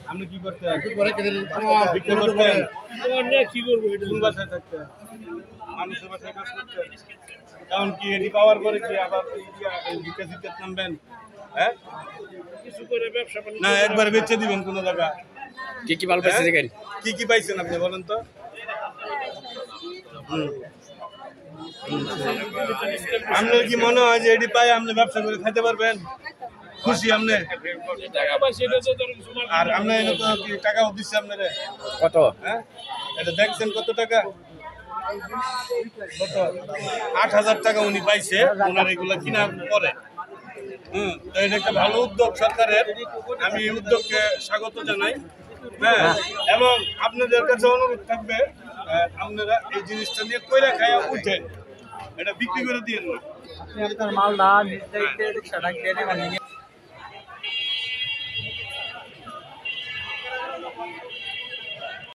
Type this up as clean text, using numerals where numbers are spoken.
আপনি কি করতেন? বিক্রি করতেন? কি করবো? কোন বাসায় থাকতেন? মানুষের বাসায় কাজ করতেন? এখন কি এটি পাওয়ার পরে কি আবার বিকাশিতে নামবেন? হ্যাঁ, কিছু করে ব্যবসা না একবার বেচে দিবেন কোন জায়গা? কি কি ভালো পাইছে দেখেন। কি কি পাইছেন আপনি বলেন তো? আপনার কি মনে হয় যে এটি পাই আপনি ব্যবসা করে খাইতে পারবেন? খুশি আপনি? আর আপনার কি টাকাও দিচ্ছে আপনারা? কত? হ্যাঁ, এটা দেখছেন কত টাকা? কত? ৮,০০০ টাকা উনি পাইছে ওনার এগুলা কেনার পরে। তো এটা একটা ভালো উদ্যোগ সরকারের, আমি এই উদ্যোগকে স্বাগত জানাই। হ্যাঁ, এবং আপনাদের কাছে অনুরোধ থাকবে আপনারা এই জিনিসটা নিয়ে কইরা খায়া উঠেন, এটা বিক্রি করে দিয়েন না। মালদা